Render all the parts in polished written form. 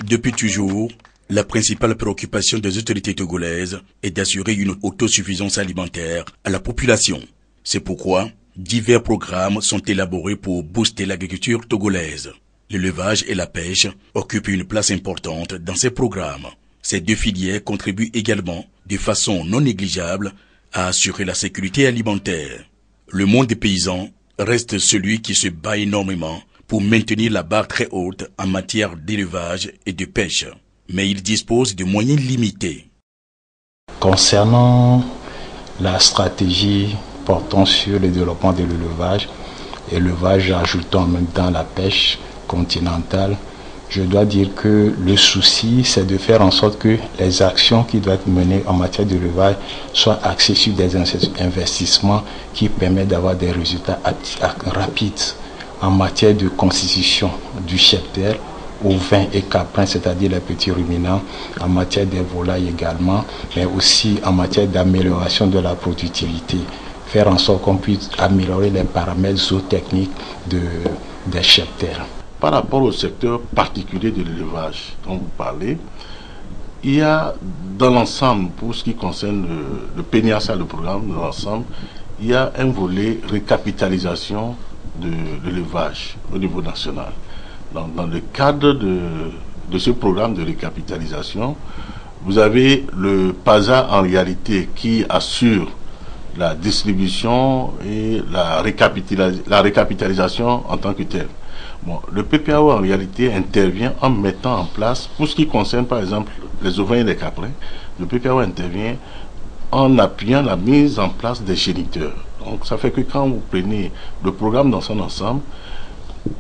Depuis toujours, la principale préoccupation des autorités togolaises est d'assurer une autosuffisance alimentaire à la population. C'est pourquoi divers programmes sont élaborés pour booster l'agriculture togolaise. L'élevage et la pêche occupent une place importante dans ces programmes. Ces deux filières contribuent également, de façon non négligeable, à assurer la sécurité alimentaire. Le monde des paysans reste celui qui se bat énormément pour maintenir la barre très haute en matière d'élevage et de pêche. Mais il dispose de moyens limités. Concernant la stratégie portant sur le développement de l'élevage ajoutant en même temps la pêche continentale, je dois dire que le souci, c'est de faire en sorte que les actions qui doivent être menées en matière d'élevage soient axées sur des investissements qui permettent d'avoir des résultats rapides en matière de constitution du cheptel, ovins et caprins, c'est-à-dire les petits ruminants, en matière des volailles également, mais aussi en matière d'amélioration de la productivité. Faire en sorte qu'on puisse améliorer les paramètres zootechniques des cheptels. Par rapport au secteur particulier de l'élevage dont vous parlez, il y a dans l'ensemble, pour ce qui concerne le PNIASA, le programme dans l'ensemble, il y a un volet récapitalisation de l'élevage au niveau national. Dans le cadre de ce programme de récapitalisation, vous avez le PASA en réalité qui assure la distribution et la récapitalisation en tant que telle. Bon, le PPAO en réalité intervient en mettant en place, pour ce qui concerne par exemple les ovins et les caprins, le PPAO intervient en appuyant la mise en place des géniteurs. Donc ça fait que quand vous prenez le programme dans son ensemble,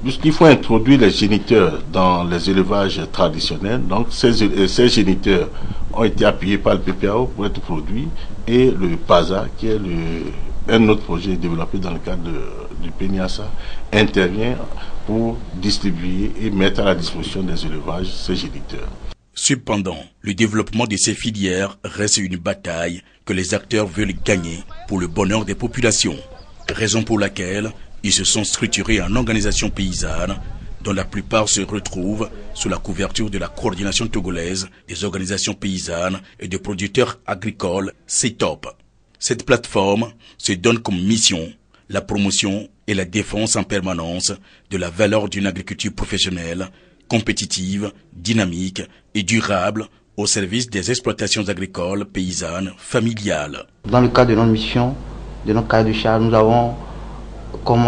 puisqu'il faut introduire les géniteurs dans les élevages traditionnels, donc ces géniteurs ont été appuyés par le PPAO pour être produits, et le PASA, qui est un autre projet développé dans le cadre du PNIASA, intervient pour distribuer et mettre à la disposition des élevages ces géniteurs. Cependant, le développement de ces filières reste une bataille que les acteurs veulent gagner pour le bonheur des populations. Raison pour laquelle ils se sont structurés en organisations paysannes, dont la plupart se retrouvent sous la couverture de la coordination togolaise des organisations paysannes et de producteurs agricoles, CETOP. Cette plateforme se donne comme mission la promotion et la défense en permanence de la valeur d'une agriculture professionnelle, compétitive, dynamique et durable au service des exploitations agricoles, paysannes, familiales. Dans le cadre de notre mission, de notre cahier de charge, nous avons comme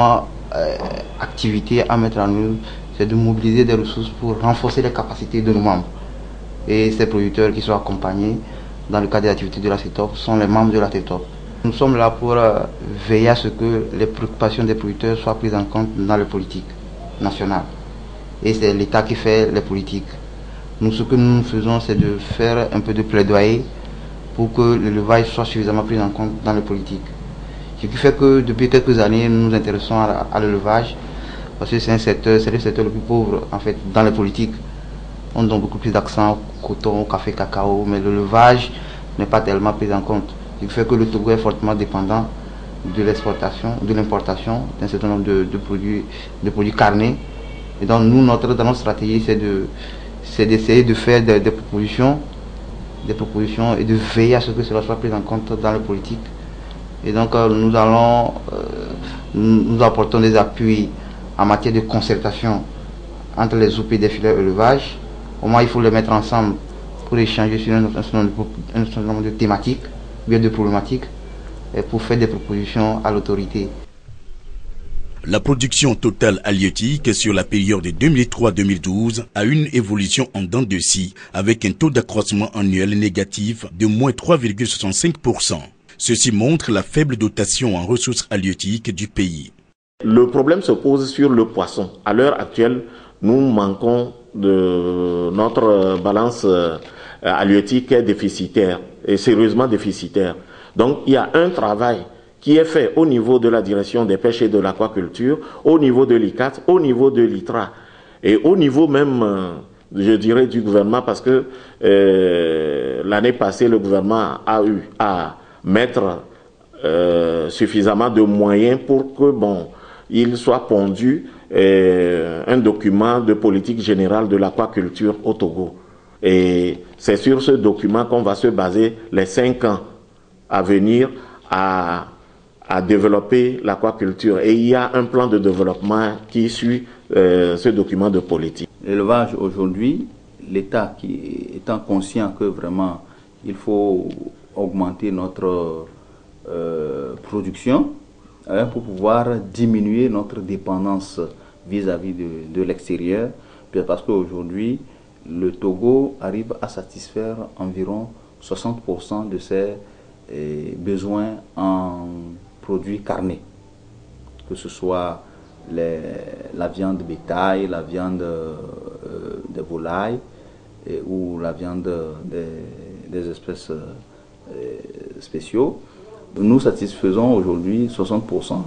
activité à mettre en œuvre, c'est de mobiliser des ressources pour renforcer les capacités de nos membres. Et ces producteurs qui sont accompagnés dans le cadre des activités de la CETOP sont les membres de la CETOP. Nous sommes là pour veiller à ce que les préoccupations des producteurs soient prises en compte dans la politique nationale. Et c'est l'État qui fait les politiques. Nous, ce que nous faisons, c'est de faire un peu de plaidoyer pour que l'élevage soit suffisamment pris en compte dans les politiques. Ce qui fait que depuis quelques années, nous nous intéressons à l'élevage, parce que c'est le secteur le plus pauvre en fait dans les politiques. On donne beaucoup plus d'accent au coton, au café, cacao, mais l'élevage n'est pas tellement pris en compte. Ce qui fait que le Togo est fortement dépendant de l'exportation, de l'importation d'un certain nombre de produits carnés. Et donc nous, dans notre stratégie, c'est d'essayer de faire des propositions et de veiller à ce que cela soit pris en compte dans les politiques. Et donc nous apportons des appuis en matière de concertation entre les OP des filières élevage. Au moins, il faut les mettre ensemble pour échanger sur un certain nombre de thématiques, bien de problématiques, et pour faire des propositions à l'autorité. La production totale halieutique sur la période 2003-2012 a une évolution en dents de scie avec un taux d'accroissement annuel négatif de moins 3,65%. Ceci montre la faible dotation en ressources halieutiques du pays. Le problème se pose sur le poisson. À l'heure actuelle, nous manquons de notre balance halieutique est déficitaire, et sérieusement déficitaire. Donc il y a un travail qui est fait au niveau de la direction des pêches et de l'aquaculture, au niveau de l'ICAT, au niveau de l'ITRA, et au niveau même, je dirais, du gouvernement, parce que l'année passée, le gouvernement a eu à mettre suffisamment de moyens pour que, il soit pondu un document de politique générale de l'aquaculture au Togo. Et c'est sur ce document qu'on va se baser les 5 ans à venir à développer l'aquaculture. Et il y a un plan de développement qui suit ce document de politique. L'élevage aujourd'hui, l'État qui étant conscient que vraiment il faut augmenter notre production pour pouvoir diminuer notre dépendance vis-à-vis de l'extérieur, parce qu'aujourd'hui le Togo arrive à satisfaire environ 60% de ses besoins en produits carnés, que ce soit la viande de bétail, la viande de volaille ou la viande des espèces spéciaux. Nous satisfaisons aujourd'hui 60%.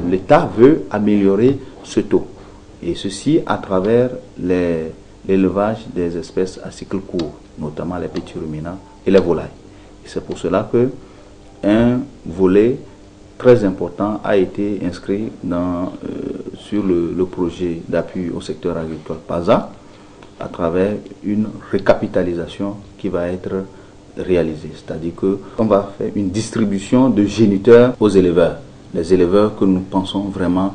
L'État veut améliorer ce taux, et ceci à travers l'élevage des espèces à cycle court, notamment les petits ruminants et les volailles. C'est pour cela que un volet très important a été inscrit sur le projet d'appui au secteur agricole PASA, à travers une récapitalisation qui va être réalisée. C'est-à-dire qu'on va faire une distribution de géniteurs aux éleveurs. Les éleveurs que nous pensons vraiment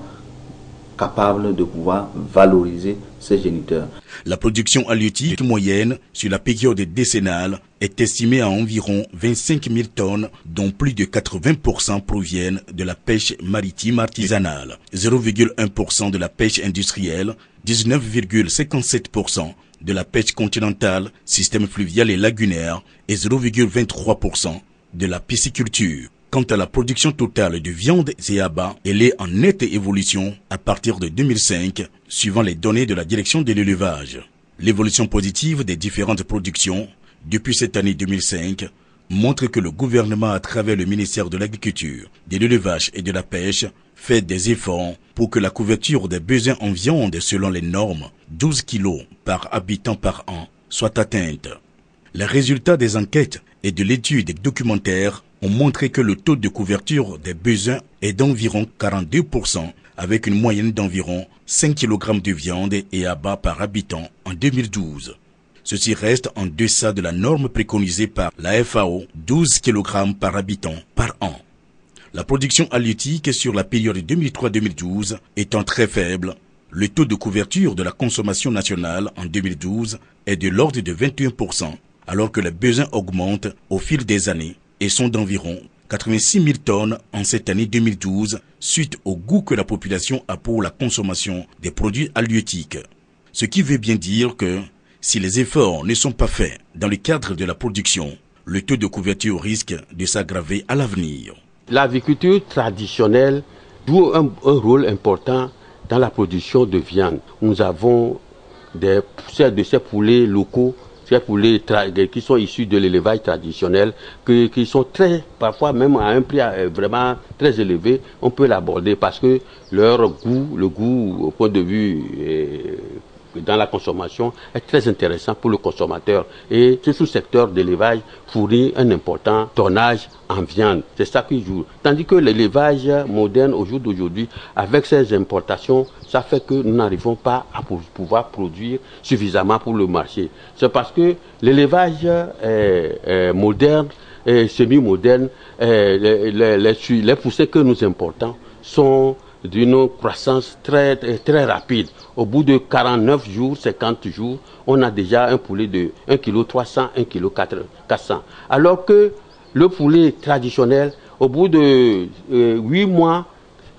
capables de pouvoir valoriser ces géniteurs. La production halieutique moyenne sur la période décennale est estimée à environ 25 000 tonnes, dont plus de 80% proviennent de la pêche maritime artisanale, 0,1% de la pêche industrielle, 19,57% de la pêche continentale, système fluvial et lagunaire, et 0,23% de la pisciculture. Quant à la production totale de viande et abats, elle est en nette évolution à partir de 2005, suivant les données de la direction de l'élevage. L'évolution positive des différentes productions depuis cette année 2005 montre que le gouvernement, à travers le ministère de l'Agriculture, de l'Élevage et de la Pêche, fait des efforts pour que la couverture des besoins en viande selon les normes 12 kg par habitant par an soit atteinte. Les résultats des enquêtes et de l'étude documentaire ont montré que le taux de couverture des besoins est d'environ 42%, avec une moyenne d'environ 5 kg de viande et abats par habitant en 2012. Ceci reste en deçà de la norme préconisée par la FAO, 12 kg par habitant par an. La production halieutique sur la période 2003-2012 étant très faible, le taux de couverture de la consommation nationale en 2012 est de l'ordre de 21%, alors que les besoins augmentent au fil des années et sont d'environ 86 000 tonnes en cette année 2012, suite au goût que la population a pour la consommation des produits halieutiques. Ce qui veut bien dire que, si les efforts ne sont pas faits dans le cadre de la production, le taux de couverture risque de s'aggraver à l'avenir. L'agriculture traditionnelle joue un rôle important dans la production de viande. Nous avons de ces poulets locaux, ces poulets qui sont issus de l'élevage traditionnel, qui sont parfois même à un prix vraiment très élevé. On peut l'aborder parce que leur goût, le goût au point de vue dans la consommation est très intéressant pour le consommateur, et ce sous-secteur d'élevage fournit un important tonnage en viande. C'est ça qui joue. Tandis que l'élevage moderne au jour d'aujourd'hui, avec ces importations, ça fait que nous n'arrivons pas à pouvoir produire suffisamment pour le marché. C'est parce que l'élevage moderne et semi-moderne, les poussées que nous importons sont d'une croissance très rapide. Au bout de 49 jours, 50 jours, on a déjà un poulet de 1,3 kg, 1,4 kg. Alors que le poulet traditionnel, au bout de 8 mois,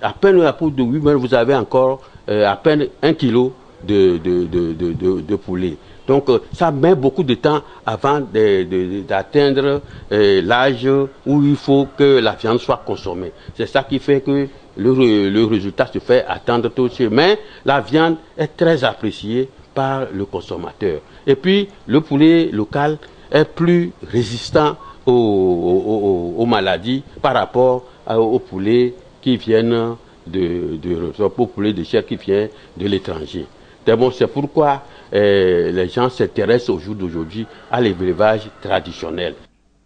à peine à bout de 8 mois, vous avez encore à peine 1 kg de poulet. Donc ça met beaucoup de temps avant d'atteindre l'âge où il faut que la viande soit consommée. C'est ça qui fait que le résultat se fait attendre tout de suite. Mais la viande est très appréciée par le consommateur. Et puis, le poulet local est plus résistant aux maladies par rapport aux poulets qui viennent aux poulets de chair qui viennent de l'étranger. C'est pourquoi les gens s'intéressent au jour d'aujourd'hui à l'élevage traditionnel.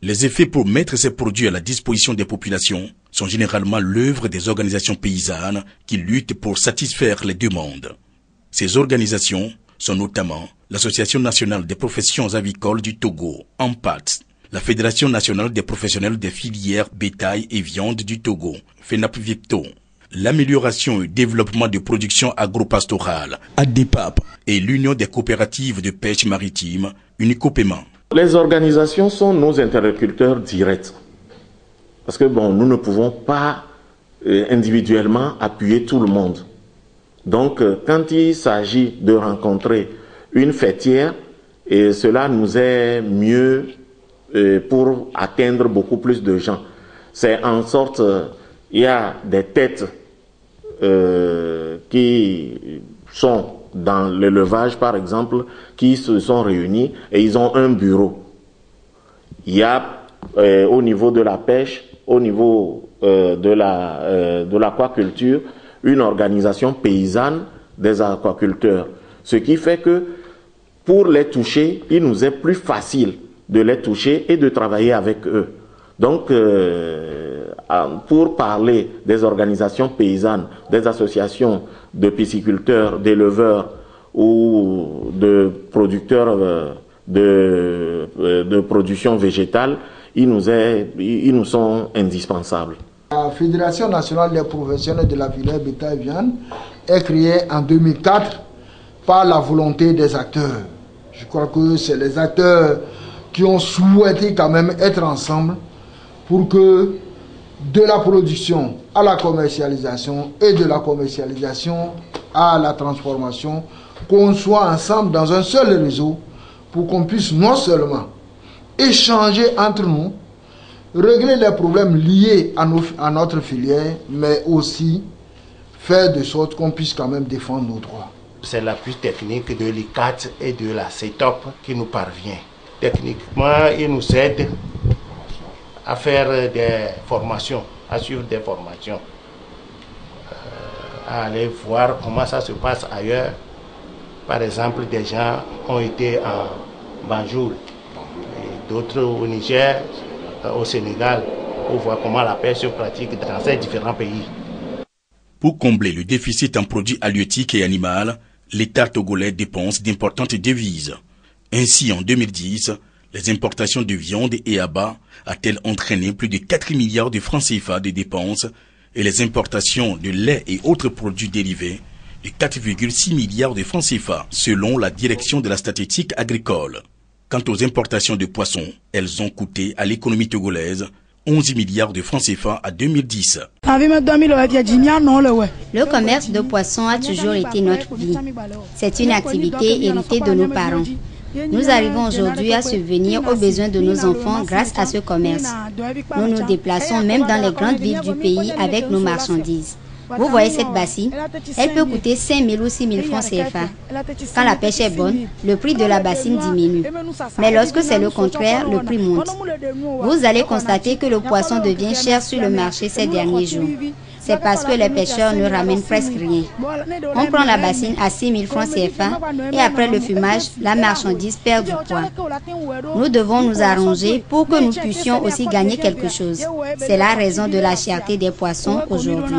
Les effets pour mettre ces produits à la disposition des populations sont généralement l'œuvre des organisations paysannes qui luttent pour satisfaire les demandes. Ces organisations sont notamment l'Association nationale des professions avicoles du Togo, ANPAT, la Fédération nationale des professionnels des filières bétail et viande du Togo, FENAP-VIPTO, l'amélioration et développement de production agro-pastorale, ADEPAP, et l'Union des coopératives de pêche maritime, UNICOPEMA. Les organisations sont nos interlocuteurs directs. Parce que nous ne pouvons pas individuellement appuyer tout le monde. Donc, quand il s'agit de rencontrer une fêtière, et cela nous est mieux pour atteindre beaucoup plus de gens. C'est en sorte, il y a des têtes qui sont dans l'élevage, par exemple, qui se sont réunis et ils ont un bureau. Il y a au niveau de la pêche, au niveau de l'aquaculture, une organisation paysanne des aquaculteurs. Ce qui fait que pour les toucher, il nous est plus facile de les toucher et de travailler avec eux. Donc, pour parler des organisations paysannes, des associations de pisciculteurs, d'éleveurs ou de producteurs de production végétale, ils nous sont indispensables. La Fédération nationale des professionnels de la filière bétail viande est créée en 2004 par la volonté des acteurs. Je crois que c'est les acteurs qui ont souhaité quand même être ensemble pour que de la production à la commercialisation et de la commercialisation à la transformation, qu'on soit ensemble dans un seul réseau pour qu'on puisse non seulement échanger entre nous, régler les problèmes liés à notre filière, mais aussi faire de sorte qu'on puisse quand même défendre nos droits. C'est l'appui technique de l'ICAT et de la CETOP qui nous parvient. Techniquement, il nous aide à faire des formations, à suivre des formations, à aller voir comment ça se passe ailleurs. Par exemple, des gens ont été en Banjul, d'autres au Niger, au Sénégal, pour voir comment la pêche se pratique dans ces différents pays. Pour combler le déficit en produits halieutiques et animaux, l'État togolais dépense d'importantes devises. Ainsi, en 2010, les importations de viande et abats a-t-elle entraîné plus de 4 milliards de francs CFA de dépenses et les importations de lait et autres produits dérivés de 4,6 milliards de francs CFA, selon la direction de la statistique agricole. Quant aux importations de poissons, elles ont coûté à l'économie togolaise 11 milliards de francs CFA à 2010. Le commerce de poissons a toujours été notre vie. C'est une activité héritée de nos parents. Nous arrivons aujourd'hui à subvenir aux besoins de nos enfants grâce à ce commerce. Nous nous déplaçons même dans les grandes villes du pays avec nos marchandises. Vous voyez cette bassine? Elle peut coûter 5 000 ou 6 000 francs CFA. Quand la pêche est bonne, le prix de la bassine diminue. Mais lorsque c'est le contraire, le prix monte. Vous allez constater que le poisson devient cher sur le marché ces derniers jours. C'est parce que les pêcheurs ne ramènent presque rien. On prend la bassine à 6 000 francs CFA et après le fumage, la marchandise perd du poids. Nous devons nous arranger pour que nous puissions aussi gagner quelque chose. C'est la raison de la cherté des poissons aujourd'hui.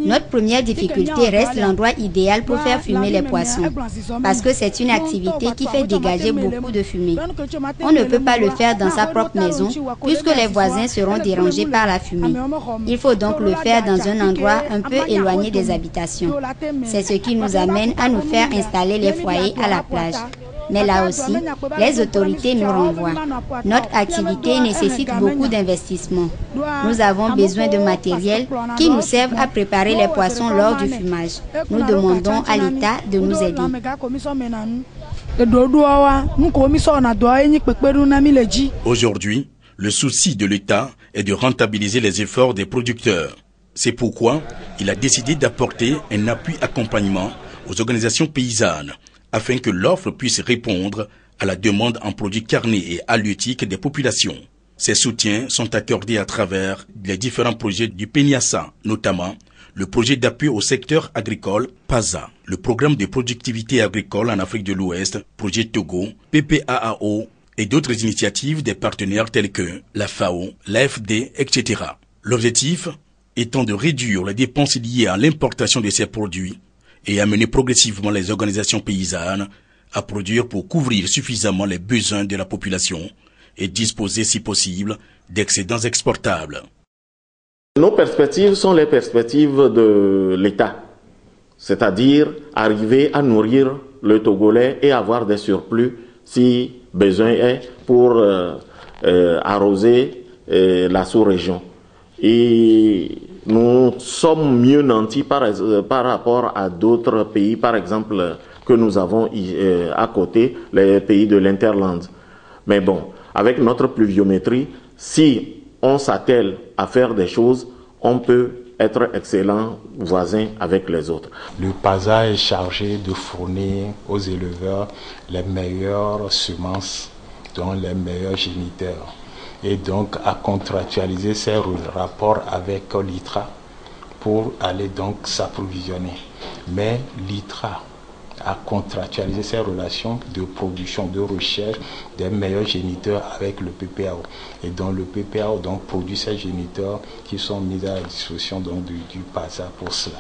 Notre première difficulté reste l'endroit idéal pour faire fumer les poissons, parce que c'est une activité qui fait dégager beaucoup de fumée. On ne peut pas le faire dans sa propre maison, puisque les voisins seront dérangés par la fumée. Il faut donc le faire dans un endroit un peu éloigné des habitations. C'est ce qui nous amène à nous faire installer les foyers à la plage. Mais là aussi, les autorités nous renvoient. Notre activité nécessite beaucoup d'investissement. Nous avons besoin de matériel qui nous servent à préparer les poissons lors du fumage. Nous demandons à l'État de nous aider. Aujourd'hui, le souci de l'État est de rentabiliser les efforts des producteurs. C'est pourquoi il a décidé d'apporter un appui accompagnement aux organisations paysannes afin que l'offre puisse répondre à la demande en produits carnés et halieutiques des populations. Ces soutiens sont accordés à travers les différents projets du PENIASA, notamment le projet d'appui au secteur agricole PASA, le programme de productivité agricole en Afrique de l'Ouest, projet Togo, PPAAO et d'autres initiatives des partenaires tels que la FAO, l'AFD, etc. L'objectif étant de réduire les dépenses liées à l'importation de ces produits et amener progressivement les organisations paysannes à produire pour couvrir suffisamment les besoins de la population et disposer, si possible, d'excédents exportables. Nos perspectives sont les perspectives de l'État, c'est-à-dire arriver à nourrir le Togolais et avoir des surplus si besoin est pour arroser la sous-région. Et nous sommes mieux nantis par rapport à d'autres pays, par exemple, que nous avons à côté, les pays de l'Interland. Mais bon, avec notre pluviométrie, si on s'attelle à faire des choses, on peut être excellent voisin avec les autres. Le PASA est chargé de fournir aux éleveurs les meilleures semences, dont les meilleurs géniteurs, et donc à contractualiser ses rapports avec l'ITRA pour aller donc s'approvisionner. Mais l'ITRA a contractualisé ses relations de production, de recherche des meilleurs géniteurs avec le PPAO. Et donc le PPAO donc produit ces géniteurs qui sont mis à la disposition donc du PASA pour cela.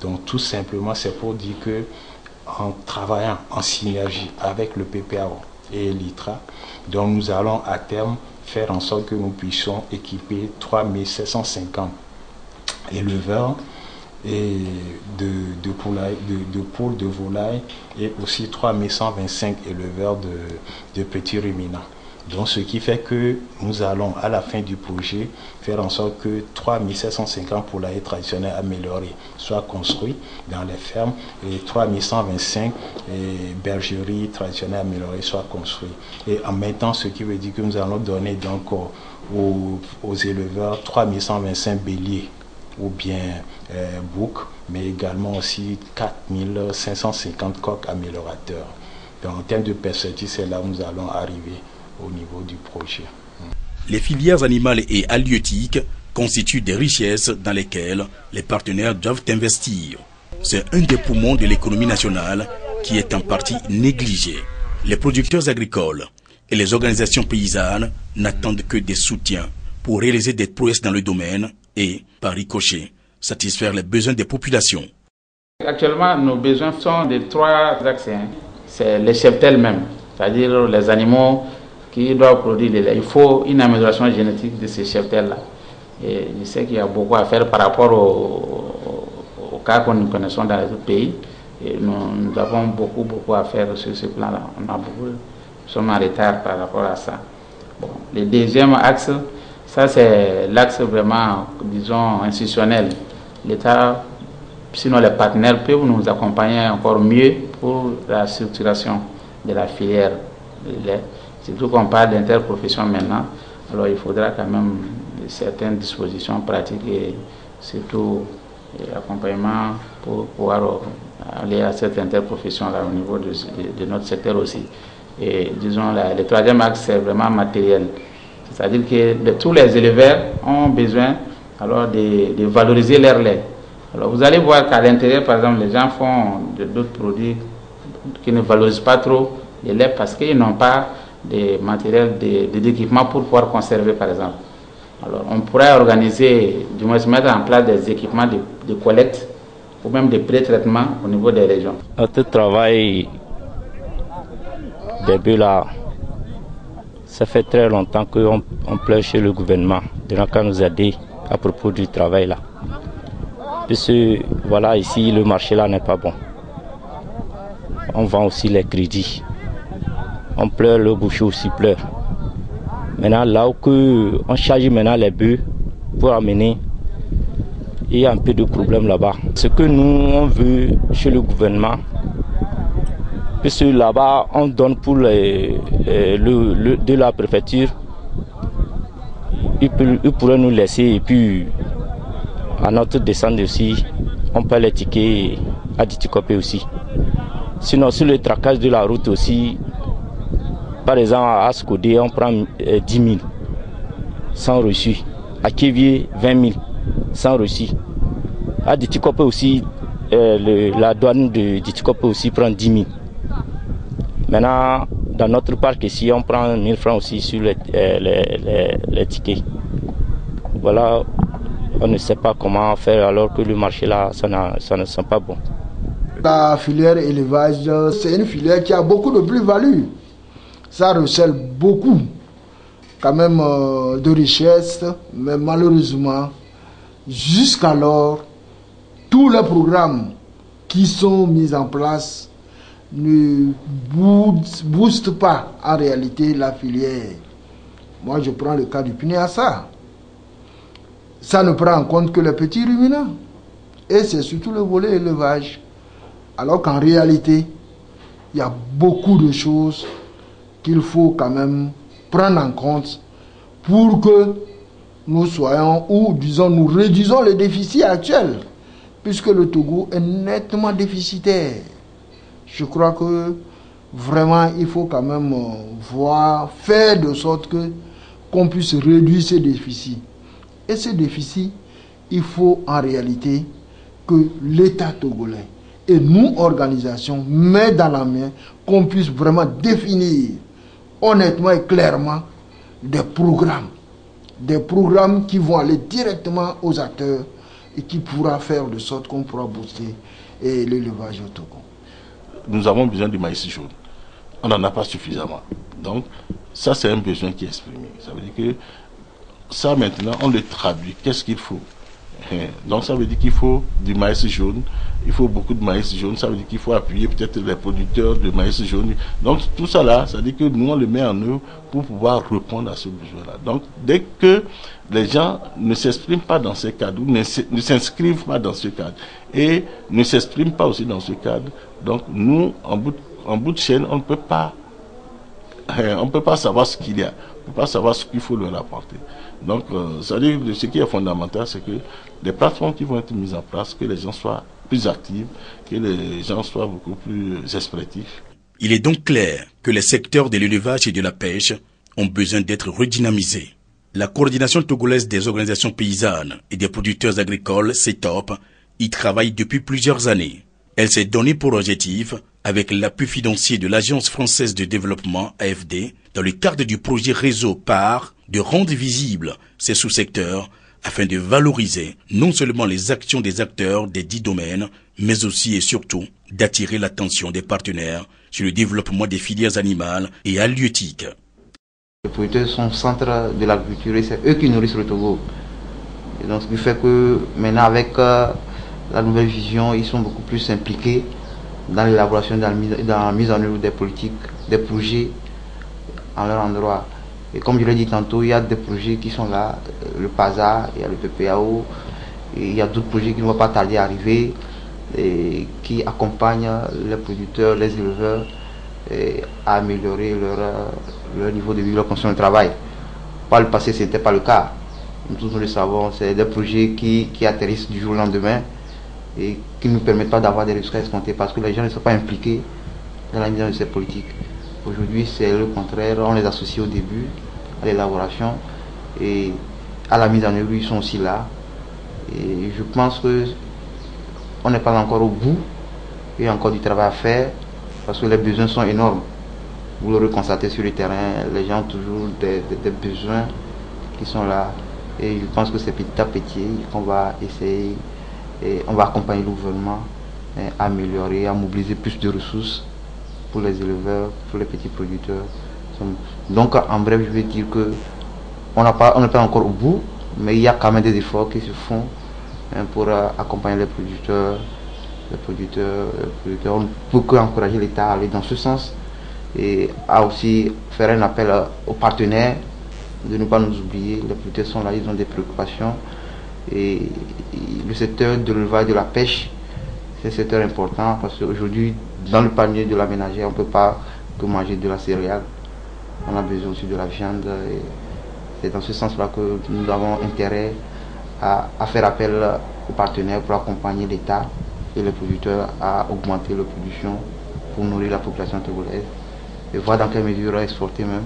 Donc tout simplement c'est pour dire que en travaillant en synergie avec le PPAO et l'ITRA, donc nous allons à terme faire en sorte que nous puissions équiper 3750 éleveurs et de poules de volailles et aussi 3125 éleveurs de petits ruminants. Donc ce qui fait que nous allons à la fin du projet faire en sorte que 3750 poulaillers traditionnels améliorés soient construits dans les fermes et 3125 bergeries traditionnelles améliorées soient construites. Et en même temps, ce qui veut dire que nous allons donner donc aux éleveurs 3125 béliers ou bien boucs, mais également aussi 4550 coqs améliorateurs. Donc en termes de perspective, c'est là où nous allons arriver au niveau du projet. Les filières animales et halieutiques constituent des richesses dans lesquelles les partenaires doivent investir. C'est un des poumons de l'économie nationale qui est en partie négligé. Les producteurs agricoles et les organisations paysannes n'attendent que des soutiens pour réaliser des prouesses dans le domaine et, par ricochet, satisfaire les besoins des populations. Actuellement, nos besoins sont de trois axes. C'est les cheptels même, c'est-à-dire les animaux qui doivent produire des laits. Il faut une amélioration génétique de ces cheptels-là. Et je sais qu'il y a beaucoup à faire par rapport au cas que nous connaissons dans les autres pays. Et nous avons beaucoup à faire sur ce plan-là. Nous sommes en retard par rapport à ça. Bon, le deuxième axe, ça c'est l'axe vraiment, disons, institutionnel. L'État, sinon les partenaires peuvent nous accompagner encore mieux pour la structuration de la filière de lait. Surtout qu'on parle d'interprofession maintenant, alors il faudra quand même certaines dispositions pratiques et surtout accompagnement pour pouvoir aller à cette interprofession-là au niveau de notre secteur aussi. Et disons, le troisième axe, c'est vraiment matériel. C'est-à-dire que tous les éleveurs ont besoin alors de valoriser leur lait. Alors vous allez voir qu'à l'intérieur, par exemple, les gens font d'autres produits qui ne valorisent pas trop le lait parce qu'ils n'ont pas de matériel, d'équipement pour pouvoir conserver, par exemple. Alors on pourrait organiser, du moins mettre en place des équipements de collecte ou même de pré-traitement au niveau des régions. Notre travail des bœufs là, ça fait très longtemps qu'on pleure chez le gouvernement de n'a qu'à nous aider à propos du travail là. Parce que voilà, ici le marché là n'est pas bon. On vend aussi les crédits. On pleure, le boucher aussi pleure. Maintenant, là où on charge maintenant les bœufs pour amener, il y a un peu de problème là-bas. Ce que nous, on veut chez le gouvernement, puisque là-bas, on donne pour de la préfecture, ils pourraient nous laisser et puis à notre descente aussi, on peut les tickets à Ditikopé aussi. Sinon, sur le traquage de la route aussi, par exemple à Askodé, on prend 10 000 sans reçu. À Kévier, 20 000 sans reçu. À Ditikopé aussi, la douane de Ditikopé aussi prend 10 000. Maintenant, dans notre parc ici, on prend 1 000 francs aussi sur les tickets. Voilà, on ne sait pas comment faire alors que le marché là, ça ne sent pas bon. La filière élevage, c'est une filière qui a beaucoup de plus-value. Ça recèle beaucoup quand même de richesses, mais malheureusement, jusqu'alors, tous les programmes qui sont mis en place ne boostent pas en réalité la filière. Moi, je prends le cas du Piniassa. Ça ne prend en compte que les petits ruminants. Et c'est surtout le volet élevage. Alors qu'en réalité, il y a beaucoup de choses qu'il faut quand même prendre en compte pour que nous soyons, ou disons, nous réduisons les déficits actuels, puisque le Togo est nettement déficitaire. Je crois que vraiment, il faut quand même faire de sorte qu'on puisse réduire ces déficits. Et ces déficits, il faut en réalité que l'État togolais et nous, organisations, mettent dans la main, qu'on puisse vraiment définir honnêtement et clairement des programmes qui vont aller directement aux acteurs et qui pourra faire de sorte qu'on pourra booster l'élevage au Togo. Nous avons besoin de maïs jaune. On n'en a pas suffisamment. Donc, ça, c'est un besoin qui est exprimé. Ça veut dire que ça, maintenant, on le traduit. Qu'est-ce qu'il faut? Donc, ça veut dire qu'il faut du maïs jaune. Il faut beaucoup de maïs jaune. Ça veut dire qu'il faut appuyer peut-être les producteurs de maïs jaune. Donc, tout ça là, ça veut dire que nous, on le met en œuvre pour pouvoir répondre à ce besoin-là. Donc, dès que les gens ne s'expriment pas dans ce cadre, ou ne s'inscrivent pas dans ce cadre, et ne s'expriment pas aussi dans ce cadre, donc nous, en bout de chaîne, on ne peut pas savoir ce qu'il y a, on ne peut pas savoir ce qu'il faut leur apporter. Donc, ça veut dire, ce qui est fondamental, c'est que les plateformes qui vont être mises en place, que les gens soient plus actifs, que les gens soient beaucoup plus expressifs. Il est donc clair que les secteurs de l'élevage et de la pêche ont besoin d'être redynamisés. La coordination togolaise des organisations paysannes et des producteurs agricoles, CETOP, y travaille depuis plusieurs années. Elle s'est donnée pour objectif, avec l'appui financier de l'Agence française de développement, AFD, dans le cadre du projet Réseau PAR, de rendre visibles ces sous-secteurs afin de valoriser non seulement les actions des acteurs des 10 domaines, mais aussi et surtout d'attirer l'attention des partenaires sur le développement des filières animales et halieutiques. Les producteurs sont au centre de l'agriculture et c'est eux qui nourrissent le Togo. Et donc, ce qui fait que maintenant, avec la nouvelle vision, ils sont beaucoup plus impliqués dans l'élaboration, dans la mise en œuvre des politiques, des projets en leur endroit. Et comme je l'ai dit tantôt, il y a des projets qui sont là, le PASA, il y a le PPAO, et il y a d'autres projets qui ne vont pas tarder à arriver, et qui accompagnent les producteurs, les éleveurs, à améliorer leur niveau de vie, leur conditions de travail. Par le passé, ce n'était pas le cas. Nous tous nous le savons, c'est des projets qui atterrissent du jour au lendemain et qui ne nous permettent pas d'avoir des résultats escomptés parce que les gens ne sont pas impliqués dans la mise en œuvre de ces politiques. Aujourd'hui, c'est le contraire, on les associe au début, à l'élaboration et à la mise en œuvre, ils sont aussi là. Et je pense qu'on n'est pas encore au bout, il y a encore du travail à faire parce que les besoins sont énormes. Vous le constatez sur le terrain, les gens ont toujours des besoins qui sont là. Et je pense que c'est petit à petit qu'on va essayer, et on va accompagner le gouvernement à améliorer, à mobiliser plus de ressources pour les éleveurs, pour les petits producteurs. Donc en bref, je vais dire que on n'est pas encore au bout, mais il y a quand même des efforts qui se font pour accompagner les producteurs. On ne peut qu'encourager l'État à aller dans ce sens et à aussi faire un appel aux partenaires de ne pas nous oublier. Les producteurs sont là, ils ont des préoccupations et le secteur de l'élevage, de la pêche, c'est un secteur important parce qu'aujourd'hui, dans le panier de la ménagère, on ne peut pas que manger de la céréale. On a besoin aussi de la viande et c'est dans ce sens-là que nous avons intérêt à faire appel aux partenaires pour accompagner l'État et les producteurs à augmenter leur production pour nourrir la population togolaise et voir dans quelle mesure exporter même.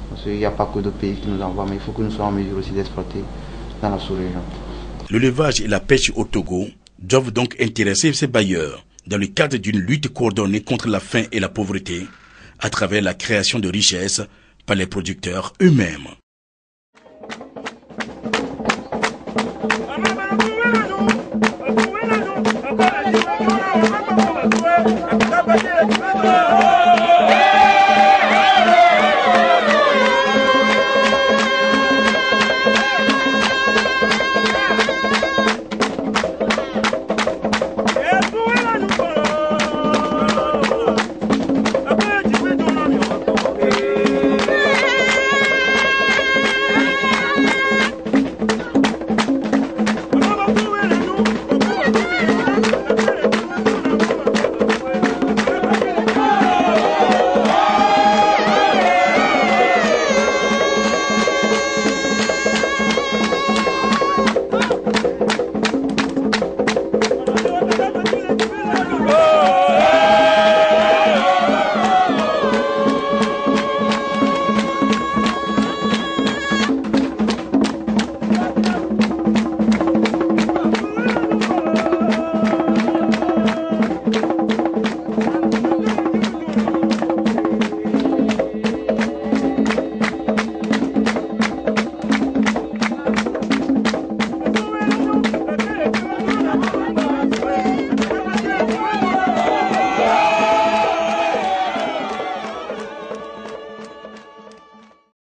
Parce qu'il n'y a pas que d'autres pays qui nous envoient, mais il faut que nous soyons en mesure aussi d'exporter dans la sous-région. L'élevage et la pêche au Togo doivent donc intéresser ces bailleurs dans le cadre d'une lutte coordonnée contre la faim et la pauvreté à travers la création de richesses par les producteurs eux-mêmes. Oh,